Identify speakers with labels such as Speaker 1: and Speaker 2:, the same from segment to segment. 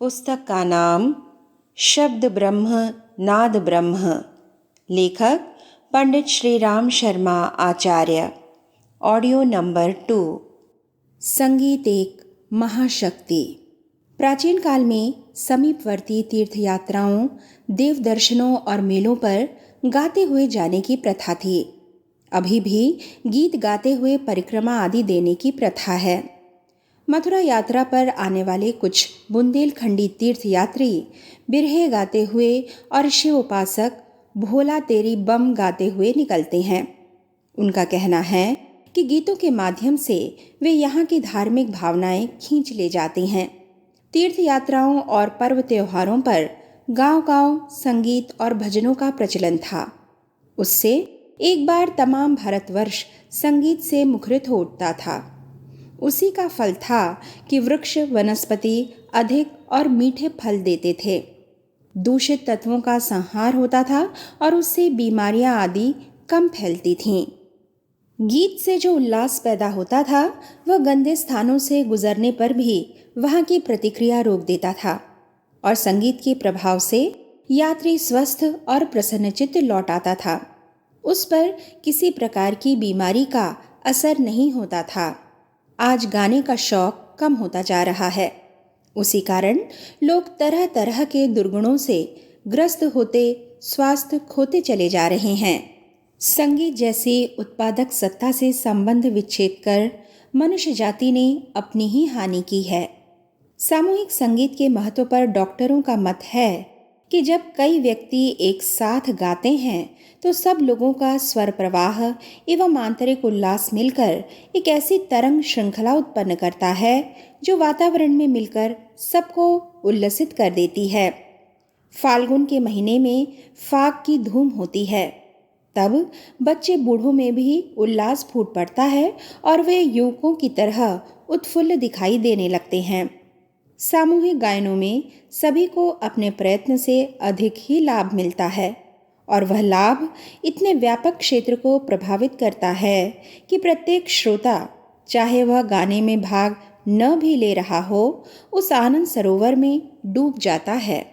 Speaker 1: पुस्तक का नाम शब्द ब्रह्म नाद ब्रह्म। लेखक पंडित श्री राम शर्मा आचार्य। Audio number 2। संगीत एक महाशक्ति। प्राचीन काल में समीपवर्ती तीर्थ यात्राओं, देव दर्शनों और मेलों पर गाते हुए जाने की प्रथा थी। अभी भी गीत गाते हुए परिक्रमा आदि देने की प्रथा है। मथुरा यात्रा पर आने वाले कुछ बुंदेलखंडी तीर्थ यात्री बिरहे गाते हुए और शिव उपासक भोला तेरी बम गाते हुए निकलते हैं। उनका कहना है कि गीतों के माध्यम से वे यहाँ की धार्मिक भावनाएं खींच ले जाते हैं। तीर्थ यात्राओं और पर्व त्योहारों पर गांव-गांव संगीत और भजनों का प्रचलन था। उससे एक बार तमाम भारतवर्ष संगीत से मुखरित हो उठता था। उसी का फल था कि वृक्ष वनस्पति अधिक और मीठे फल देते थे। दूषित तत्वों का संहार होता था और उससे बीमारियां आदि कम फैलती थीं। गीत से जो उल्लास पैदा होता था वह गंदे स्थानों से गुजरने पर भी वहां की प्रतिक्रिया रोक देता था और संगीत के प्रभाव से यात्री स्वस्थ और प्रसन्नचित्त लौट आता था। उस पर किसी प्रकार की बीमारी का असर नहीं होता था। आज गाने का शौक कम होता जा रहा है। उसी कारण लोग तरह तरह के दुर्गुणों से ग्रस्त होते स्वास्थ्य खोते चले जा रहे हैं। संगीत जैसी उत्पादक सत्ता से संबंध विच्छेद कर मनुष्य जाति ने अपनी ही हानि की है। सामूहिक संगीत के महत्व पर डॉक्टरों का मत है कि जब कई व्यक्ति एक साथ गाते हैं तो सब लोगों का स्वर प्रवाह एवं आंतरिक उल्लास मिलकर एक ऐसी तरंग श्रृंखला उत्पन्न करता है जो वातावरण में मिलकर सबको उल्लसित कर देती है। फाल्गुन के महीने में फाग की धूम होती है, तब बच्चे बूढ़ों में भी उल्लास फूट पड़ता है और वे युवकों की तरह उत्फुल्ल दिखाई देने लगते हैं। सामूहिक गायनों में सभी को अपने प्रयत्न से अधिक ही लाभ मिलता है और वह लाभ इतने व्यापक क्षेत्र को प्रभावित करता है कि प्रत्येक श्रोता, चाहे वह गाने में भाग न भी ले रहा हो, उस आनंद सरोवर में डूब जाता है।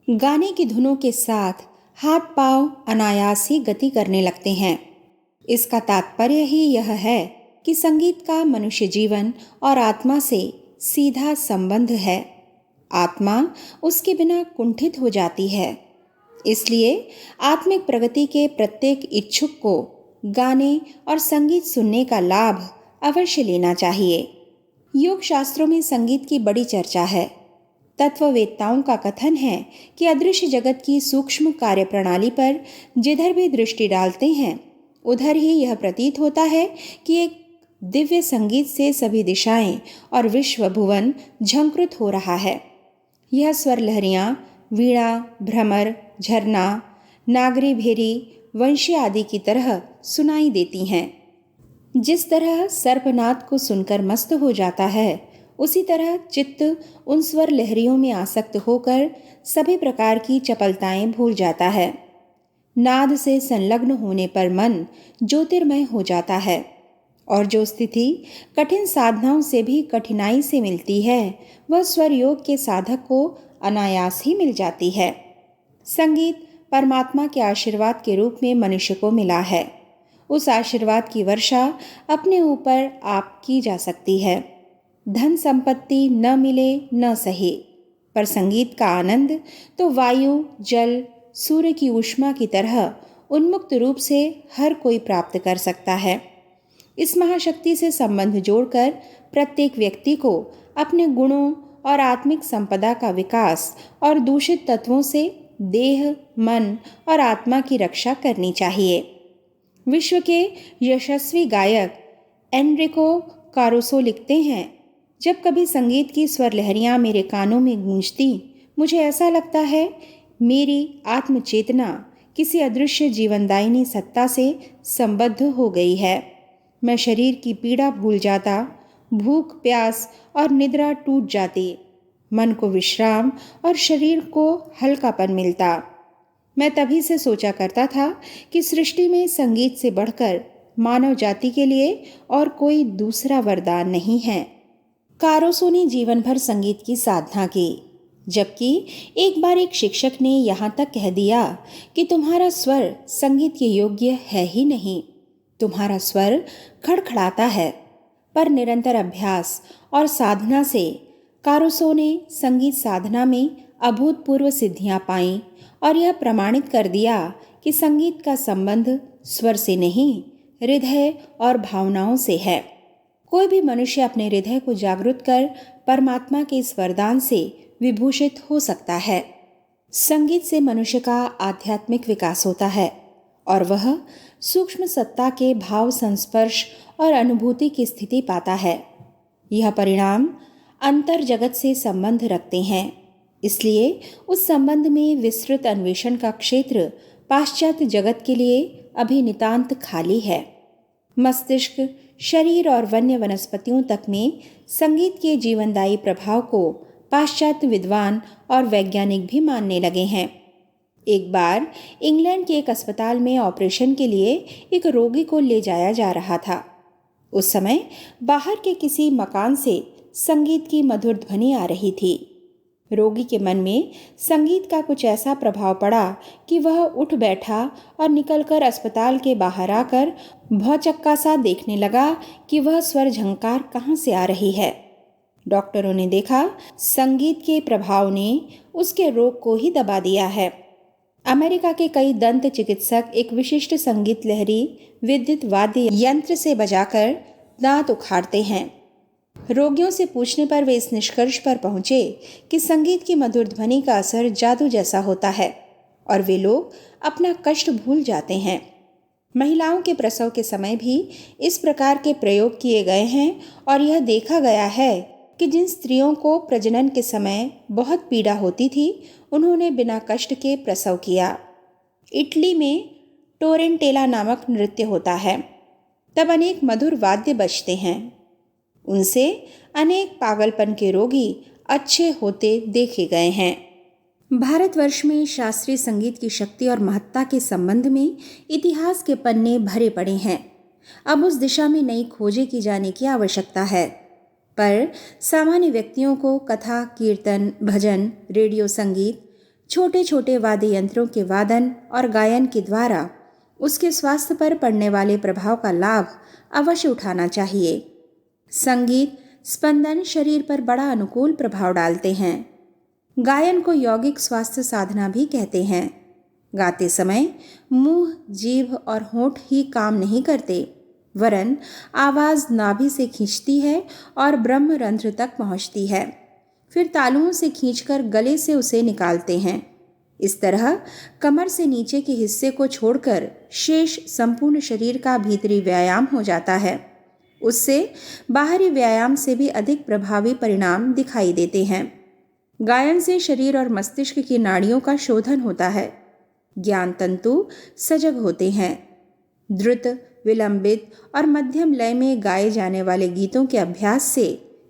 Speaker 1: गाने की धुनों के साथ हाथ पांव अनायास ही गति करने लगते हैं। इसका तात्पर्य ही यह है कि संगीत का मनुष्य जीवन और आत्मा से सीधा संबंध है। आत्मा उसके बिना कुंठित हो जाती है। इसलिए आत्मिक प्रगति के प्रत्येक इच्छुक को गाने और संगीत सुनने का लाभ अवश्य लेना चाहिए। योग शास्त्रों में संगीत की बड़ी चर्चा है। तत्ववेत्ताओं का कथन है कि अदृश्य जगत की सूक्ष्म कार्यप्रणाली पर जिधर भी दृष्टि डालते हैं उधर ही यह प्रतीत होता है कि एक दिव्य संगीत से सभी दिशाएं और विश्व भुवन झंकृत हो रहा है। यह स्वर लहरियां वीणा, भ्रमर, झरना, नागरी भेरी, वंशी आदि की तरह सुनाई देती हैं। जिस तरह सर्पनाद को सुनकर मस्त हो जाता है, उसी तरह चित्त उन स्वर लहरियों में आसक्त होकर सभी प्रकार की चपलताएं भूल जाता है। नाद से संलग्न होने पर मन ज्योतिर्मय हो जाता है और जो स्थिति कठिन साधनाओं से भी कठिनाई से मिलती है वह स्वर योग के साधक को अनायास ही मिल जाती है। संगीत परमात्मा के आशीर्वाद के रूप में मनुष्य को मिला है। उस आशीर्वाद की वर्षा अपने ऊपर आप की जा सकती है। धन संपत्ति न मिले न सही, पर संगीत का आनंद तो वायु, जल, सूर्य की ऊष्मा की तरह उन्मुक्त रूप से हर कोई प्राप्त कर सकता है। इस महाशक्ति से संबंध जोड़कर प्रत्येक व्यक्ति को अपने गुणों और आत्मिक संपदा का विकास और दूषित तत्वों से देह, मन और आत्मा की रक्षा करनी चाहिए। विश्व के यशस्वी गायक एनरिको कारुसो लिखते हैं, जब कभी संगीत की स्वर लहरियां मेरे कानों में गूंजती, मुझे ऐसा लगता है मेरी आत्मचेतना किसी अदृश्य जीवनदायिनी सत्ता से संबद्ध हो गई है। मैं शरीर की पीड़ा भूल जाता, भूख, प्यास और निद्रा टूट जाती, मन को विश्राम और शरीर को हल्कापन मिलता। मैं तभी से सोचा करता था कि सृष्टि में संगीत से बढ़कर मानव जाति के लिए और कोई दूसरा वरदान नहीं है। कारुसो ने जीवन भर संगीत की साधना की। जबकि एक बार एक शिक्षक ने यहाँ तक कह दिया कि तुम्हारा स्वर संगीत के योग्य है ही नहीं, तुम्हारा स्वर खड़खड़ाता है। पर निरंतर अभ्यास और साधना से कारुसो ने संगीत साधना में अभूतपूर्व सिद्धियां पाईं और यह प्रमाणित कर दिया कि संगीत का संबंध स्वर से नहीं, हृदय और भावनाओं से है। कोई भी मनुष्य अपने हृदय को जागृत कर परमात्मा के इस वरदान से विभूषित हो सकता है। संगीत से मनुष्य का आध्यात्मिक विकास होता है और वह सूक्ष्म सत्ता के भाव संस्पर्श और अनुभूति की स्थिति पाता है। यह परिणाम अंतर जगत से संबंध रखते हैं, इसलिए उस संबंध में विस्तृत अन्वेषण का क्षेत्र पाश्चात्य जगत के लिए अभी नितांत खाली है। मस्तिष्क, शरीर और वन्य वनस्पतियों तक में संगीत के जीवनदायी प्रभाव को पाश्चात्य विद्वान और वैज्ञानिक भी मानने लगे हैं। एक बार इंग्लैंड के एक अस्पताल में ऑपरेशन के लिए एक रोगी को ले जाया जा रहा था। उस समय बाहर के किसी मकान से संगीत की मधुर ध्वनि आ रही थी। रोगी के मन में संगीत का कुछ ऐसा प्रभाव पड़ा कि वह उठ बैठा और निकलकर अस्पताल के बाहर आकर भौचक्का सा देखने लगा कि वह स्वर झंकार कहाँ से आ रही है। डॉक्टरों ने देखा संगीत के प्रभाव ने उसके रोग को ही दबा दिया है। अमेरिका के कई दंत चिकित्सक एक विशिष्ट संगीत लहरी विद्युत वाद्य यंत्र से बजाकर दांत उखाड़ते हैं। रोगियों से पूछने पर वे इस निष्कर्ष पर पहुंचे कि संगीत की मधुर ध्वनि का असर जादू जैसा होता है और वे लोग अपना कष्ट भूल जाते हैं। महिलाओं के प्रसव के समय भी इस प्रकार के प्रयोग किए गए हैं और यह देखा गया है कि जिन स्त्रियों को प्रजनन के समय बहुत पीड़ा होती थी, उन्होंने बिना कष्ट के प्रसव किया। इटली में टोरेंटेला नामक नृत्य होता है। तब अनेक मधुर वाद्य बजते हैं। उनसे अनेक पागलपन के रोगी अच्छे होते देखे गए हैं। भारतवर्ष में शास्त्रीय संगीत की शक्ति और महत्ता के संबंध में इतिहास के पन्ने भरे पड़े हैं। अब उस दिशा में नई खोजें की जाने की आवश्यकता है। पर सामान्य व्यक्तियों को कथा, कीर्तन, भजन, रेडियो संगीत, छोटे छोटे वाद्य यंत्रों के वादन और गायन के द्वारा उसके स्वास्थ्य पर पड़ने वाले प्रभाव का लाभ अवश्य उठाना चाहिए। संगीत स्पंदन शरीर पर बड़ा अनुकूल प्रभाव डालते हैं। गायन को यौगिक स्वास्थ्य साधना भी कहते हैं। गाते समय मुंह, जीभ और होंठ ही काम नहीं करते, वरन आवाज नाभि से खींचती है और ब्रह्मरंध्र तक पहुंचती है, फिर तालुओं से खींचकर गले से उसे निकालते हैं। इस तरह कमर से नीचे के हिस्से को छोड़कर शेष संपूर्ण शरीर का भीतरी व्यायाम हो जाता है। उससे बाहरी व्यायाम से भी अधिक प्रभावी परिणाम दिखाई देते हैं। गायन से शरीर और मस्तिष्क की नाड़ियों का शोधन होता है। ज्ञान तंतु सजग होते हैं। द्रुत, विलंबित और मध्यम लय में गाए जाने वाले गीतों के अभ्यास से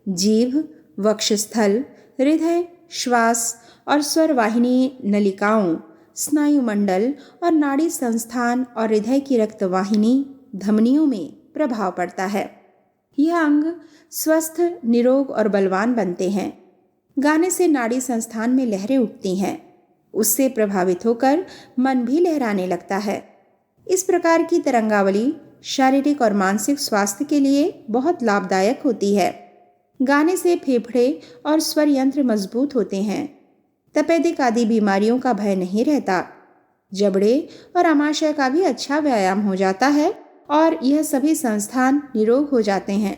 Speaker 1: जीभ, वक्षस्थल, हृदय, श्वास और स्वर वाहिनी नलिकाओं, स्नायुमंडल और नाड़ी संस्थान और हृदय की रक्तवाहिनी धमनियों में प्रभाव पड़ता है। यह अंग स्वस्थ, निरोग और बलवान बनते हैं। गाने से नाड़ी संस्थान में लहरें उठती हैं। उससे प्रभावित होकर मन भी लहराने लगता है। इस प्रकार की तरंगावली शारीरिक और मानसिक स्वास्थ्य के लिए बहुत लाभदायक होती है। गाने से फेफड़े और स्वर यंत्र मजबूत होते हैं। तपेदिक आदि बीमारियों का भय नहीं रहता। जबड़े और आमाशय का भी अच्छा व्यायाम हो जाता है और यह सभी संस्थान निरोग हो जाते हैं।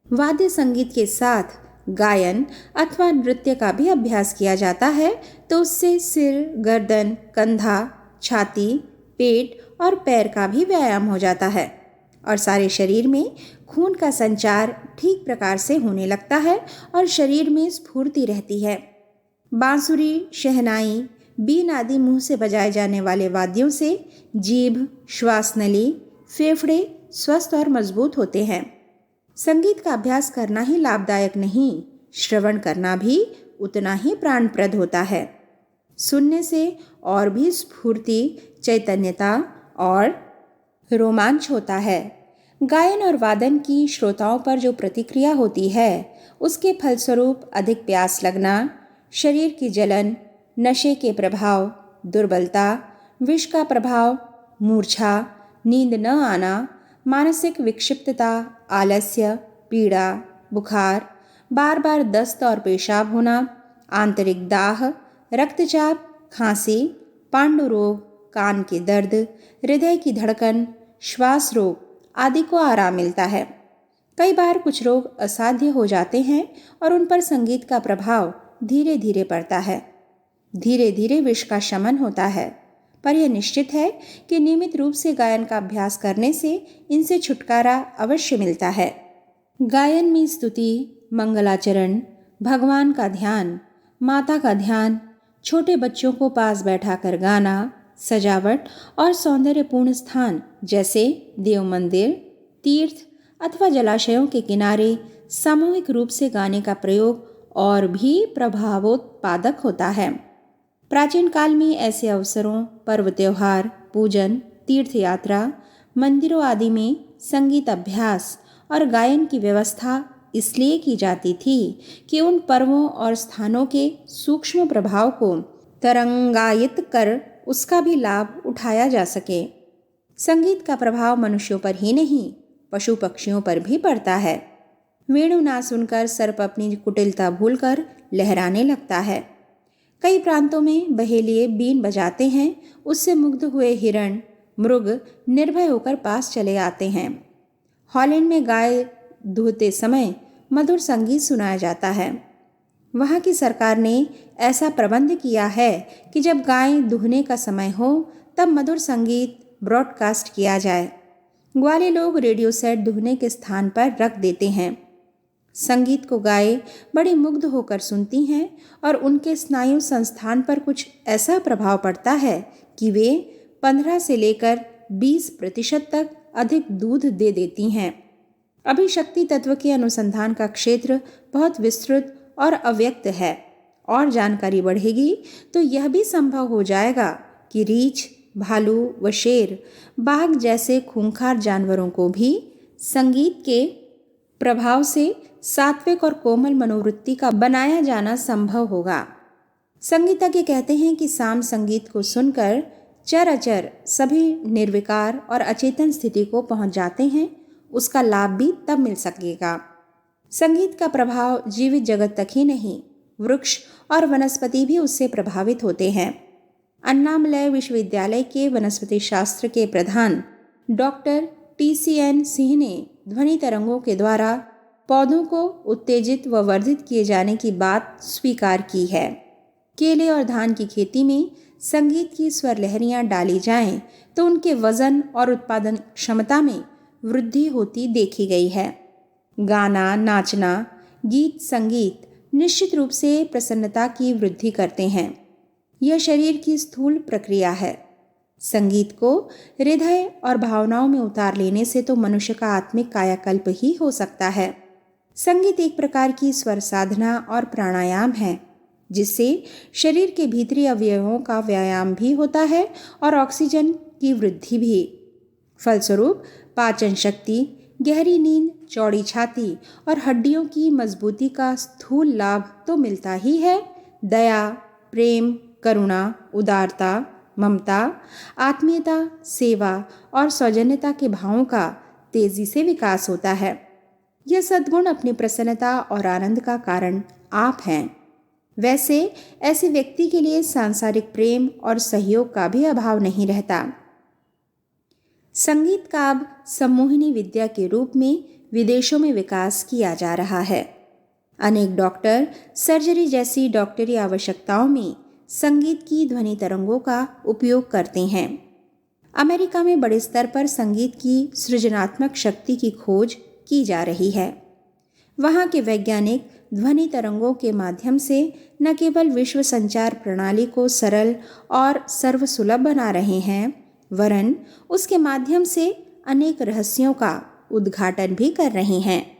Speaker 1: वाद्य संगीत के साथ गायन अथवा नृत्य का भी अभ्यास किया जाता है तो उससे सिर, गर्दन, कंधा, छाती, पेट और पैर का भी व्यायाम हो जाता है और सारे शरीर में खून का संचार ठीक प्रकार से होने लगता है और शरीर में स्फूर्ति रहती है। बांसुरी, शहनाई, बीन आदि मुंह से बजाए जाने वाले वाद्यों से जीभ, श्वासनली, फेफड़े स्वस्थ और मजबूत होते हैं। संगीत का अभ्यास करना ही लाभदायक नहीं, श्रवण करना भी उतना ही प्राणप्रद होता है। सुनने से और भी स्फूर्ति, चैतन्यता और रोमांच होता है। गायन और वादन की श्रोताओं पर जो प्रतिक्रिया होती है, उसके फलस्वरूप अधिक प्यास लगना, शरीर की जलन, नशे के प्रभाव, दुर्बलता, विष का प्रभाव, मूर्छा, नींद न आना, मानसिक विक्षिप्तता, आलस्य, पीड़ा, बुखार, बार बार दस्त और पेशाब होना, आंतरिक दाह, रक्तचाप, खांसी, पांडु रोग, कान के दर्द, हृदय की धड़कन, श्वास रोग आदि को आराम मिलता है। कई बार कुछ रोग असाध्य हो जाते हैं और उन पर संगीत का प्रभाव धीरे धीरे पड़ता है। धीरे धीरे विष का शमन होता है, पर यह निश्चित है कि नियमित रूप से गायन का अभ्यास करने से इनसे छुटकारा अवश्य मिलता है। गायन में स्तुति, मंगलाचरण, भगवान का ध्यान, माता का ध्यान, छोटे बच्चों को पास बैठाकर गाना, सजावट और सौंदर्यपूर्ण स्थान जैसे देव मंदिर, तीर्थ अथवा जलाशयों के किनारे सामूहिक रूप से गाने का प्रयोग और भी प्रभावोत्पादक होता है। प्राचीन काल में ऐसे अवसरों, पर्व त्योहार, पूजन, तीर्थ यात्रा, मंदिरों आदि में संगीत अभ्यास और गायन की व्यवस्था इसलिए की जाती थी कि उन पर्वों और स्थानों के सूक्ष्म प्रभाव को तरंगायित कर उसका भी लाभ उठाया जा सके। संगीत का प्रभाव मनुष्यों पर ही नहीं, पशु पक्षियों पर भी पड़ता है। वेणु ना सुनकर सर्प अपनी कुटिलता भूलकर लहराने लगता है। कई प्रांतों में बहेलिए बीन बजाते हैं, उससे मुग्ध हुए हिरण, मृग निर्भय होकर पास चले आते हैं। हॉलैंड में गाय दूहते समय मधुर संगीत सुनाया जाता है। वहाँ की सरकार ने ऐसा प्रबंध किया है कि जब गाय दूहने का समय हो तब मधुर संगीत ब्रॉडकास्ट किया जाए। ग्वाले लोग रेडियो सेट दूहने के स्थान पर रख देते हैं। संगीत को गाय बड़ी मुग्ध होकर सुनती हैं और उनके स्नायु संस्थान पर कुछ ऐसा प्रभाव पड़ता है कि वे 15 से लेकर 20% तक अधिक दूध दे देती हैं। अभी शक्ति तत्व के अनुसंधान का क्षेत्र बहुत विस्तृत और अव्यक्त है, और जानकारी बढ़ेगी तो यह भी संभव हो जाएगा कि रीछ, भालू व शेर, बाघ जैसे खूंखार जानवरों को भी संगीत के प्रभाव से सात्विक और कोमल मनोवृत्ति का बनाया जाना संभव होगा। संगीतज्ञ कहते हैं कि साम संगीत को सुनकर चराचर सभी निर्विकार और अचेतन स्थिति को पहुंच जाते हैं, उसका लाभ भी तब मिल सकेगा। संगीत का प्रभाव जीवित जगत तक ही नहीं, वृक्ष और वनस्पति भी उससे प्रभावित होते हैं। अन्नामलय विश्वविद्यालय के वनस्पति शास्त्र के प्रधान डॉक्टर TCN सिंह ने ध्वनि तरंगों के द्वारा पौधों को उत्तेजित व वर्धित किए जाने की बात स्वीकार की है। केले और धान की खेती में संगीत की स्वर लहरियाँ डाली जाएं तो उनके वजन और उत्पादन क्षमता में वृद्धि होती देखी गई है। गाना, नाचना, गीत संगीत निश्चित रूप से प्रसन्नता की वृद्धि करते हैं। यह शरीर की स्थूल प्रक्रिया है। संगीत को हृदय और भावनाओं में उतार लेने से तो मनुष्य का आत्मिक कायाकल्प ही हो सकता है। संगीत एक प्रकार की स्वर साधना और प्राणायाम है, जिससे शरीर के भीतरी अवयवों का व्यायाम भी होता है और ऑक्सीजन की वृद्धि भी। फलस्वरूप पाचन शक्ति, गहरी नींद, चौड़ी छाती और हड्डियों की मजबूती का स्थूल लाभ तो मिलता ही है। दया, प्रेम, करुणा, उदारता, ममता, आत्मीयता, सेवा और सौजन्यता के भावों का तेजी से विकास होता है। यह सद्गुण अपनी प्रसन्नता और आनंद का कारण आप हैं। वैसे ऐसे व्यक्ति के लिए सांसारिक प्रेम और सहयोग का भी अभाव नहीं रहता। संगीत का अब सम्मोहिनी विद्या के रूप में विदेशों में विकास किया जा रहा है। अनेक डॉक्टर सर्जरी जैसी डॉक्टरी आवश्यकताओं में संगीत की ध्वनि तरंगों का उपयोग करते हैं। अमेरिका में बड़े स्तर पर संगीत की सृजनात्मक शक्ति की खोज की जा रही है। वहाँ के वैज्ञानिक ध्वनि तरंगों के माध्यम से न केवल विश्व संचार प्रणाली को सरल और सर्वसुलभ बना रहे हैं, वरन उसके माध्यम से अनेक रहस्यों का उद्घाटन भी कर रहे हैं।